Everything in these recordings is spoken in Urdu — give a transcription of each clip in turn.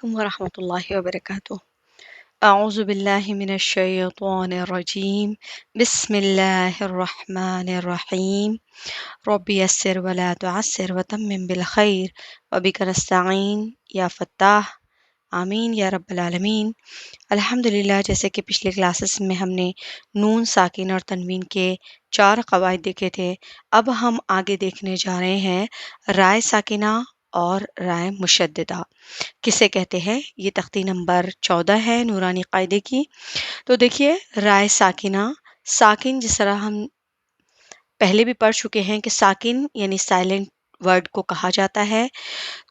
عليكم ورحمة الله وبركاته. أعوذ بالله من الشيطان الرجيم. بسم الله الرحمن الرحيم. رب يسر ولا تعسر وتمم بالخير وبك نستعين يا فتاح آمین یا رب العالمین۔ الحمدللہ، جیسے کہ پچھلے کلاسز میں ہم نے نون ساکن اور تنوین کے 4 قواعد دیکھے تھے، اب ہم آگے دیکھنے جا رہے ہیں رائے ساکنہ اور رائے مشددہ کسے کہتے ہیں۔ یہ تختی نمبر 14 ہے نورانی قاعدے کی۔ تو دیکھیے رائے ساکنہ، ساکن جس طرح ہم پہلے بھی پڑھ چکے ہیں کہ ساکن یعنی سائلنٹ ورڈ کو کہا جاتا ہے،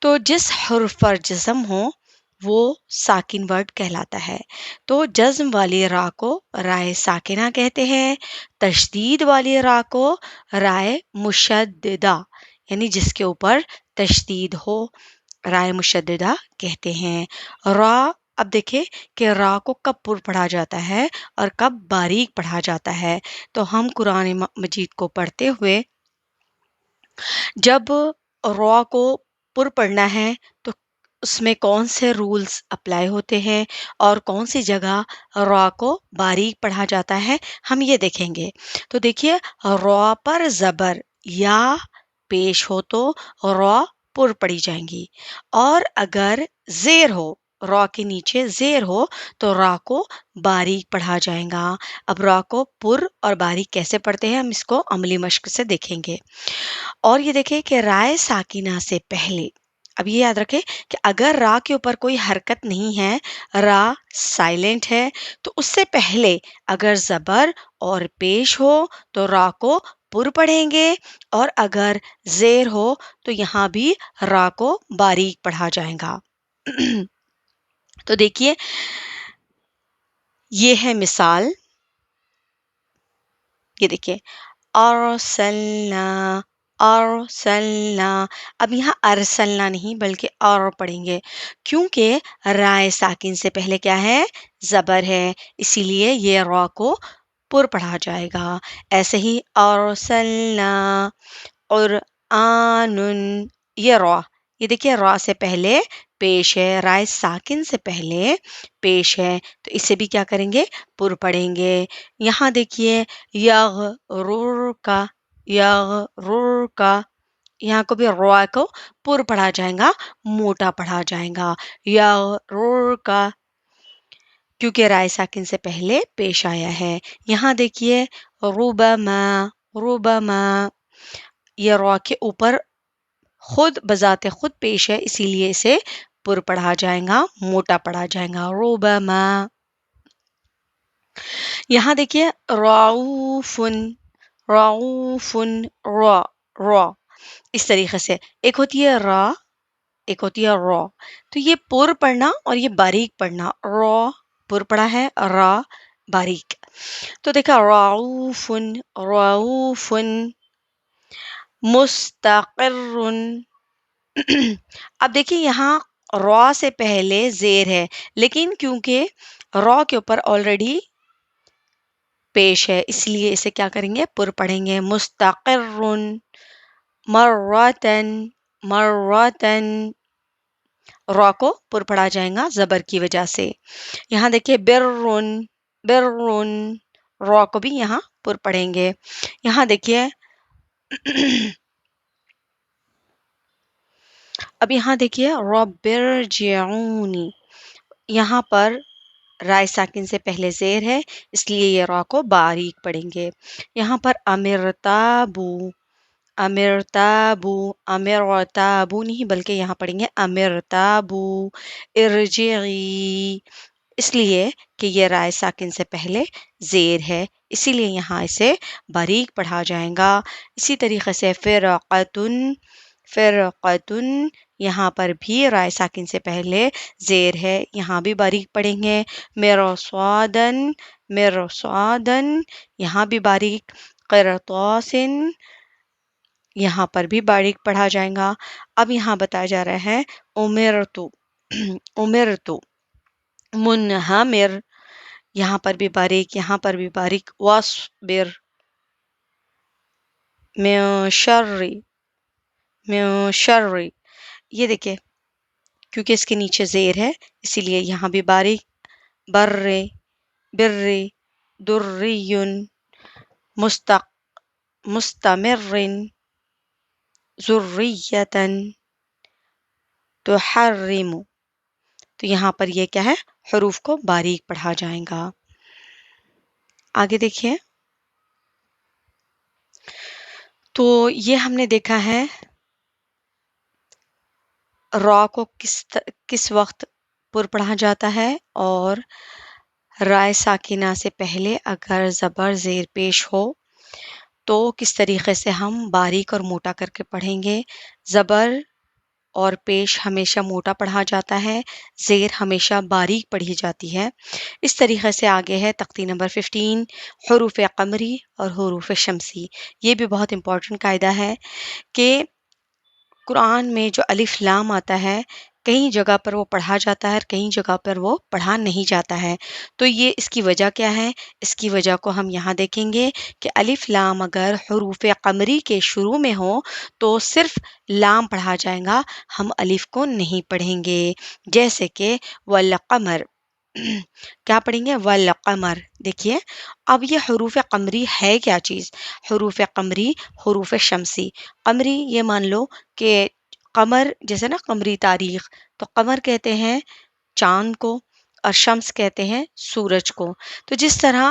تو جس حرف پر جزم ہو وہ ساکن ورڈ کہلاتا ہے۔ تو جزم والی را کو رائے ساکنہ کہتے ہیں، تشدید والی را کو رائے مشددہ یعنی جس کے اوپر تشدید ہو رائے مشددہ کہتے ہیں۔ را، اب دیکھیں کہ را کو کب پر پڑھا جاتا ہے اور کب باریک پڑھا جاتا ہے۔ تو ہم قرآن مجید کو پڑھتے ہوئے جب را کو پر پڑھنا ہے تو اس میں کون سے رولز اپلائی ہوتے ہیں اور کون سی جگہ را کو باریک پڑھا جاتا ہے، ہم یہ دیکھیں گے۔ تو دیکھیے را پر زبر یا پیش ہو تو را پر پڑھی جائیں گی، اور اگر زیر ہو، را کے نیچے زیر ہو تو را کو باریک پڑھا جائے گا۔ اب را کو پر اور باریک کیسے پڑھتے ہیں ہم اس کو عملی مشق سے دیکھیں گے۔ اور یہ دیکھیں کہ رائے ساکنہ سے پہلے، اب یہ یاد رکھیں کہ اگر را کے اوپر کوئی حرکت نہیں ہے، را سائلنٹ ہے، تو اس سے پہلے اگر زبر اور پیش ہو تو را کو پر پڑھیں گے، اور اگر زیر ہو تو یہاں بھی را کو باریک پڑھا جائے گا۔ تو دیکھیے یہ ہے مثال، یہ دیکھیے ارسلنا، ارسلنا۔ اب یہاں ارسلنا نہیں بلکہ اور پڑھیں گے، کیونکہ رائے ساکن سے پہلے کیا ہے؟ زبر ہے، اسی لیے یہ را کو پر پڑھا جائے گا۔ ایسے ہی ارسلنا، قرآن، یہ را، یہ دیکھیے را سے پہلے پیش ہے، رائے ساکن سے پہلے پیش ہے، تو اسے بھی کیا کریں گے؟ پر پڑھیں گے۔ یہاں دیکھیے یغرر کا، یغرر کا، یہاں کو بھی را کو پر پڑھا جائے گا، موٹا پڑھا جائے گا، یغرر کا، کیونکہ رائے ساکن سے پہلے پیش آیا ہے۔ یہاں دیکھیے ربما، ربما، یہ را کے اوپر خود بذات خود پیش ہے، اسی لیے اسے پر پڑھا جائے گا، موٹا پڑھا جائے گا، ربما۔ یہاں دیکھیے رعوفن، رعوفن، را، را، اس طریقے سے ایک ہوتی ہے را، ایک ہوتی ہے را، تو یہ پر پڑھنا اور یہ باریک پڑھنا، را پر پڑھا ہے، را باریک۔ تو دیکھا رعوفن، رعوفن، مستقر۔ اب دیکھیے یہاں را سے پہلے زیر ہے، لیکن کیونکہ را کے اوپر آلریڈی پیش ہے، اس لیے اسے کیا کریں گے؟ پر پڑھیں گے، مستقر، مرتن، مرتن، را کو پر پڑھا جائے گا زبر کی وجہ سے۔ یہاں دیکھیے برن، برن، را کو بھی یہاں پر پڑھیں گے۔ یہاں دیکھیے اب یہاں دیکھیے رب ارجعونی، یہاں پر رائے ساکن سے پہلے زیر ہے، اس لیے یہ را کو باریک پڑھیں گے۔ یہاں پر امرتابو، امرتابو، امرتابو نہیں بلکہ یہاں پڑھیں گے امرتابو، ارجعی، اس لیے کہ یہ رائے ساکن سے پہلے زیر ہے، اسی لیے یہاں اسے باریک پڑھا جائے گا۔ اسی طریقے سے فرقتن، فرقتن، یہاں پر بھی رائے ساکن سے پہلے زیر ہے، یہاں بھی باریک پڑھیں گے۔ مرصادن، مرصادن، یہاں بھی باریک۔ قرطاسن، یہاں پر بھی باریک پڑھا جائے گا۔ اب یہاں بتایا جا رہا ہے امرتو، امرتو، منہمر، یہاں پر بھی باریک، یہاں پر بھی باریک۔ واصبر، من شر، من شر، یہ دیکھیں کیونکہ اس کے نیچے زیر ہے اسی لیے یہاں بھی باریک. بر، بر، دری، مستمر، ذریۃ، تحرم. تو یہاں پر یہ کیا ہے؟ حروف کو باریک پڑھا جائے گا. آگے دیکھیے. تو یہ ہم نے دیکھا ہے را کو کس وقت پر پڑھا جاتا ہے، اور رائے ساکنہ سے پہلے اگر زبر زیر پیش ہو تو کس طریقے سے ہم باریک اور موٹا کر کے پڑھیں گے. زبر اور پیش ہمیشہ موٹا پڑھا جاتا ہے، زیر ہمیشہ باریک پڑھی جاتی ہے. اس طریقے سے آگے ہے تختی نمبر 15، حروف قمری اور حروف شمسی. یہ بھی بہت امپورٹنٹ قاعدہ ہے کہ قرآن میں جو الف لام آتا ہے کئی جگہ پر وہ پڑھا جاتا ہے اور کئی جگہ پر وہ پڑھا نہیں جاتا ہے. تو یہ اس کی وجہ کیا ہے؟ اس کی وجہ کو ہم یہاں دیکھیں گے کہ الف لام اگر حروف قمری کے شروع میں ہو تو صرف لام پڑھا جائے گا، ہم الف کو نہیں پڑھیں گے. جیسے کہ والقمر، کیا پڑھیں گے؟ والقمر. دیکھیے اب یہ حروف قمری ہے کیا چیز؟ حروف قمری، حروف شمسی. قمری یہ مان لو کہ قمر جیسے نا قمری تاریخ، تو قمر کہتے ہیں چاند کو اور شمس کہتے ہیں سورج کو. تو جس طرح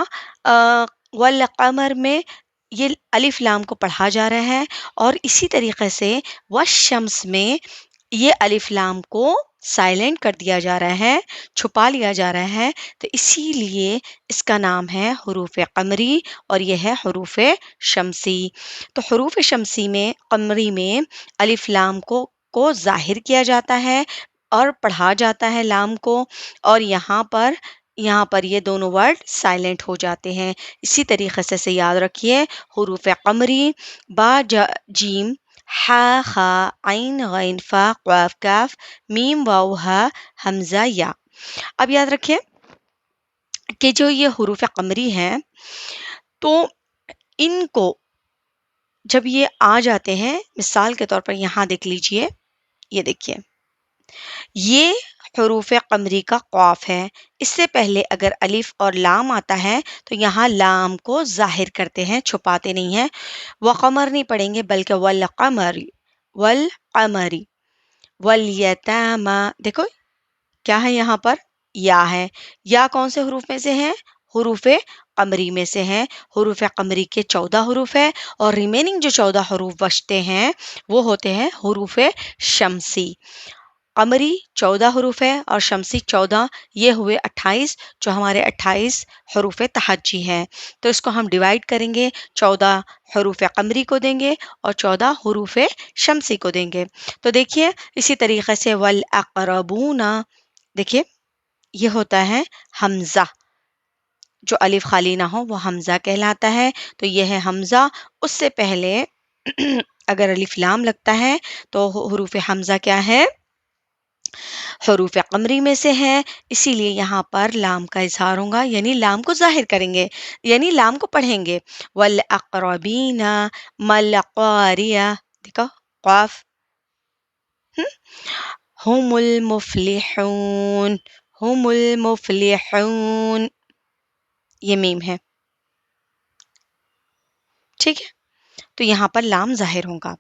والقمر میں یہ الف لام کو پڑھا جا رہا ہے، اور اسی طریقے سے والشمس میں یہ الف لام کو سائلنٹ کر دیا جا رہا ہے، چھپا لیا جا رہا ہے. تو اسی لیے اس کا نام ہے حروف قمری اور یہ ہے حروف شمسی. تو حروف شمسی میں، قمری میں الف لام کو ظاہر کیا جاتا ہے اور پڑھا جاتا ہے لام کو، اور یہاں پر یہ دونوں ورڈ سائلنٹ ہو جاتے ہیں. اسی طریقے سے یاد رکھیے حروف قمری با جیم ہا خا عین غین فا قاف کاف میم واو ہا حمزہ یا. اب یاد رکھیے کہ جو یہ حروف قمری ہیں تو ان کو جب یہ آ جاتے ہیں، مثال کے طور پر یہاں دیکھ لیجئے، یہ دیکھیے یہ حروف قمری کا قاف ہے. اس سے پہلے اگر الف اور لام آتا ہے تو یہاں لام کو ظاہر کرتے ہیں، چھپاتے نہیں ہیں. وقمر نہیں پڑھیں گے بلکہ والقمر، والقمری، والیتاما. دیکھو کیا ہے یہاں پر؟ یا ہے. یا کون سے حروف میں سے ہے؟ حروف قمری میں سے ہیں. حروف قمری کے 14 حروف ہے اور ریمیننگ جو 14 حروف بچتے ہیں وہ ہوتے ہیں حروف شمسی. قمری 14 حروف ہے اور شمسی 14، یہ ہوئے 28 جو ہمارے 28 حروف تہجی ہیں. تو اس کو ہم ڈیوائڈ کریں گے، 14 حروف قمری کو دیں گے اور 14 حروف شمسی کو دیں گے. تو دیکھیے اسی طریقے سے والاقربون، دیکھیے یہ ہوتا ہے حمزہ، جو الف خالی نہ ہو وہ حمزہ کہلاتا ہے. تو یہ ہے حمزہ. اس سے پہلے اگر الف لام لگتا ہے تو حروف حمزہ کیا ہے؟ حروف قمری میں سے ہے. اسی لیے یہاں پر لام کا اظہار ہوگا، یعنی لام کو ظاہر کریں گے، یعنی لام کو پڑھیں گے. والاقربین ملقاریہ، دیکھو قاف. هم المفلحون، هم المفلحون، یہ میم ہے. ٹھیک ہے، تو یہاں پر لام ظاہر ہوگا.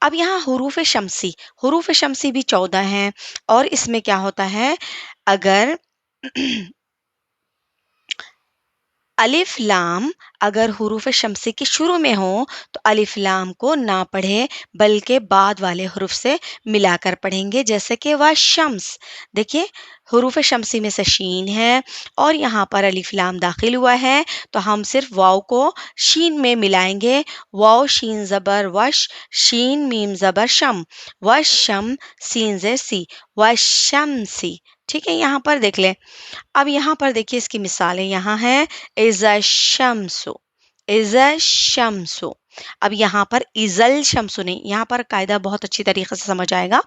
اب یہاں حروف شمسی، حروف شمسی بھی 14 ہیں، اور اس میں کیا ہوتا ہے اگر الف لام اگر حروف شمسی کے شروع میں ہو تو الف لام کو نہ پڑھے بلکہ بعد والے حروف سے ملا کر پڑھیں گے. جیسے کہ والشمس، دیکھیے حروف شمسی میں سے شین ہے اور یہاں پر الف لام داخل ہوا ہے تو ہم صرف واو کو شین میں ملائیں گے. واو شین زبر وش، شین میم زبر شم، وشم سین زیر سی، وشمسی. ٹھیک ہے، یہاں پر دیکھ لیں. اب یہاں پر دیکھیے اس کی مثالیں یہاں ہیں. اذا الشمس، اذا الشمس. اب یہاں پر اذل شمس نہیں، یہاں پر قاعدہ بہت اچھی طریقے سے سمجھ آئے گا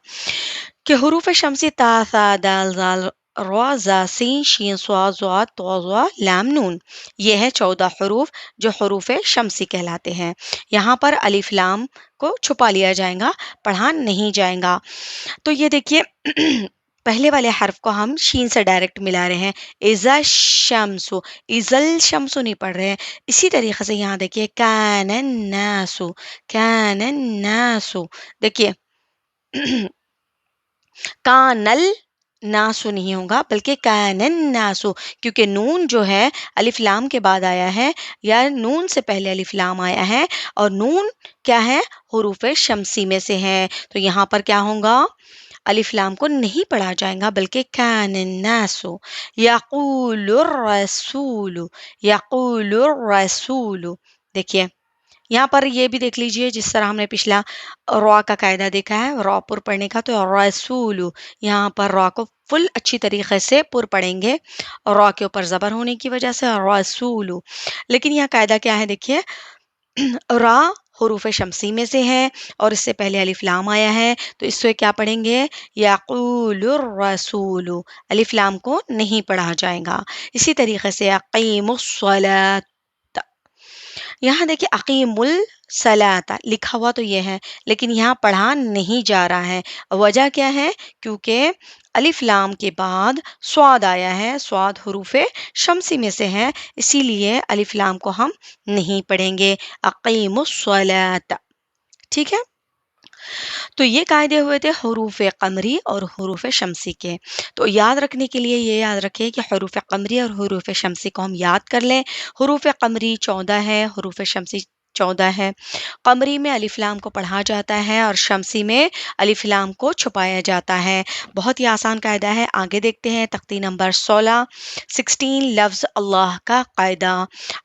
کہ حروف شمسی تا ثا دال ذال را زا سین شین صاد ضاد طا ظا لام نون، یہ ہے 14 حروف جو حروف شمسی کہلاتے ہیں. یہاں پر الف لام کو چھپا لیا جائے گا، پڑھا نہیں جائے گا. تو یہ دیکھیے پہلے والے حرف کو ہم شین سے ڈائریکٹ ملا رہے ہیں، اذا الشمس، ازل شمس نہیں پڑھ رہے ہیں۔ اسی طریقے سے یہاں دیکھیے کان الناس، کان الناس، دیکھیے کانل ناسو نہیں ہوگا بلکہ کانن ناسو، کیونکہ نون جو ہے الف لام کے بعد آیا ہے، یا نون سے پہلے الف لام آیا ہے، اور نون کیا ہے؟ حروف شمسی میں سے ہے، تو یہاں پر کیا ہوگا؟ الف لام کو نہیں پڑھا جائے گا بلکہ کان الناس یقول الرسول، یقول الرسول۔ دیکھیے یہاں پر یہ بھی دیکھ لیجئے، جس طرح ہم نے پچھلا را کا قاعدہ دیکھا ہے، را پر پڑھنے کا، تو رسول، یہاں پر را کو فل اچھی طریقے سے پر پڑھیں گے، اور را کے اوپر زبر ہونے کی وجہ سے رسول۔ لیکن یہاں قاعدہ کیا ہے؟ دیکھیے را حروف شمسی میں سے ہے، اور اس سے پہلے الف لام آیا ہے، تو اس سے کیا پڑھیں گے؟ یقول الرسول، الف لام کو نہیں پڑھا جائے گا۔ اسی طریقے سے اقیم الصلاۃ، یہاں دیکھیے اقیم الصلاۃ لکھا ہوا تو یہ ہے، لیکن یہاں پڑھا نہیں جا رہا ہے۔ وجہ کیا ہے؟ کیونکہ الف لام کے بعد صاد آیا ہے، صاد حروف شمسی میں سے ہے، اسی لیے الف لام کو ہم نہیں پڑھیں گے۔ اقیم الصلاۃ، ٹھیک ہے؟ تو یہ قاعدے ہوئے تھے حروف قمری اور حروف شمسی کے۔ تو یاد رکھنے کے لیے یہ یاد رکھیں کہ حروف قمری اور حروف شمسی کو ہم یاد کر لیں۔ حروف قمری 14 ہے، حروف شمسی 14 ہے۔ قمری میں الف لام کو پڑھا جاتا ہے، اور شمسی میں الف لام کو چھپایا جاتا ہے۔ بہت ہی آسان قاعدہ ہے، آگے دیکھتے ہیں تختی نمبر 16 لفظ اللہ کا قاعدہ۔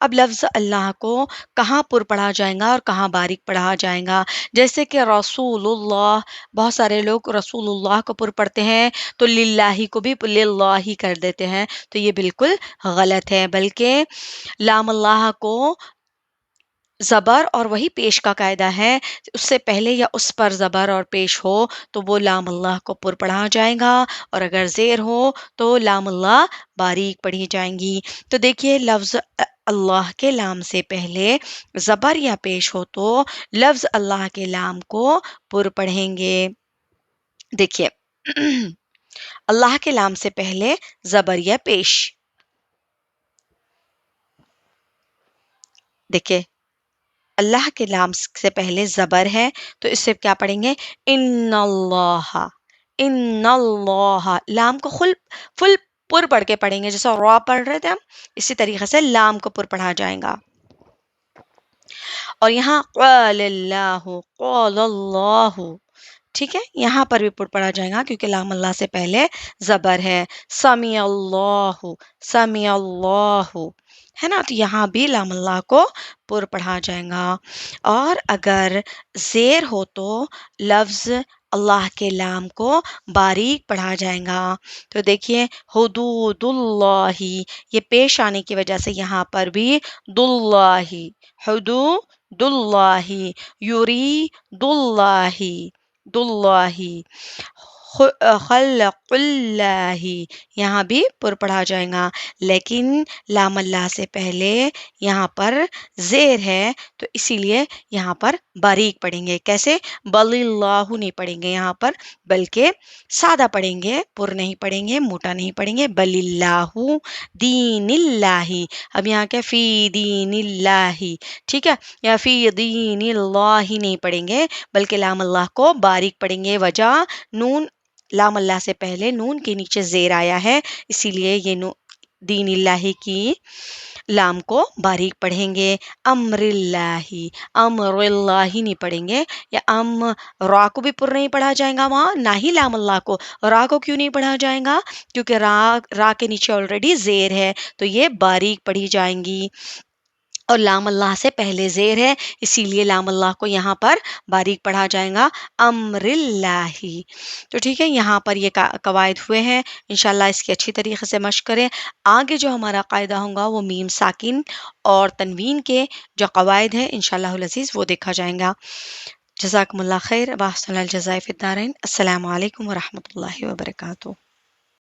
اب لفظ اللہ کو کہاں پر پڑھا جائے گا اور کہاں باریک پڑھا جائے گا؟ جیسے کہ رسول اللہ، بہت سارے لوگ رسول اللہ کو پر پڑھتے ہیں تو للہ کو بھی للہ کر دیتے ہیں، تو یہ بالکل غلط ہے، بلکہ لام اللہ کو زبر اور وہی پیش کا قاعدہ ہے، اس سے پہلے یا اس پر زبر اور پیش ہو تو وہ لام اللہ کو پر پڑھا جائے گا، اور اگر زیر ہو تو لام اللہ باریک پڑھی جائیں گی۔ تو دیکھیے لفظ اللہ کے لام سے پہلے زبر یا پیش ہو تو لفظ اللہ کے لام کو پر پڑھیں گے۔ دیکھیے اللہ کے لام سے پہلے زبر یا پیش، دیکھیے اللہ کے لام سے پہلے زبر ہے، تو اس سے کیا پڑھیں گے؟ ان اللہ، ان اللہ، لام کو فل پر پڑھ کے پڑھیں گے، جیسے را پڑھ رہے تھے ہم، اسی طریقے سے لام کو پر پڑھا جائے گا۔ اور یہاں قال اللہ، قال اللہ، ٹھیک ہے، یہاں پر بھی پر پڑھا جائے گا کیونکہ لام اللہ سے پہلے زبر ہے۔ سمیع اللہ، سمیع اللہ، ہے نا، تو یہاں بھی لام اللہ کو پر پڑھا جائے گا۔ اور اگر زیر ہو تو لفظ اللہ کے لام کو باریک پڑھا جائے گا۔ تو دیکھیے حدود اللہ، یہ پیش آنے کی وجہ سے یہاں پر بھی داللہ، حدود اللہ، یرید اللہ، داللہ، خلق اللہ، یہاں بھی پر پڑھا جائے گا، لیکن لام اللہ سے پہلے یہاں پر زیر ہے، تو اسی لیے یہاں پر باریک پڑھیں گے۔ کیسے؟ بل اللہ نہیں پڑھیں گے یہاں پر، بلکہ سادہ پڑھیں گے، پر نہیں پڑھیں گے، موٹا نہیں پڑھیں گے۔ بل اللہ دین اللہ، اب یہاں کیا؟ فی دین اللہ، ٹھیک ہے، یا فی دین اللہ نہیں پڑھیں گے، بلکہ لام اللہ کو باریک پڑھیں گے۔ وجہ نون، لام اللہ سے پہلے نون کے نیچے زیر آیا ہے، اسی لیے یہ دین اللہ کی لام کو باریک پڑھیں گے۔ امر اللہ، امر اللہ نہیں پڑھیں گے، یا را کو بھی پر نہیں پڑھا جائے گا وہاں، نہ ہی لام اللہ کو۔ را کو کیوں نہیں پڑھا جائے گا؟ کیونکہ را کے نیچے آلریڈی زیر ہے، تو یہ باریک پڑھی جائیں گی، اور لام اللہ سے پہلے زیر ہے، اسی لیے لام اللہ کو یہاں پر باریک پڑھا جائے گا، امر اللہ۔ تو ٹھیک ہے، یہاں پر یہ قواعد ہوئے ہیں، انشاءاللہ اس کی اچھی طریقے سے مشق کریں۔ آگے جو ہمارا قاعدہ ہوگا وہ میم ساکن اور تنوین کے جو قواعد ہیں انشاءاللہ العزیز وہ دیکھا جائے گا۔ جزاکم اللہ خیر، واحسن الجزاء فی الدارین۔ السلام علیکم ورحمۃ اللہ وبرکاتہ۔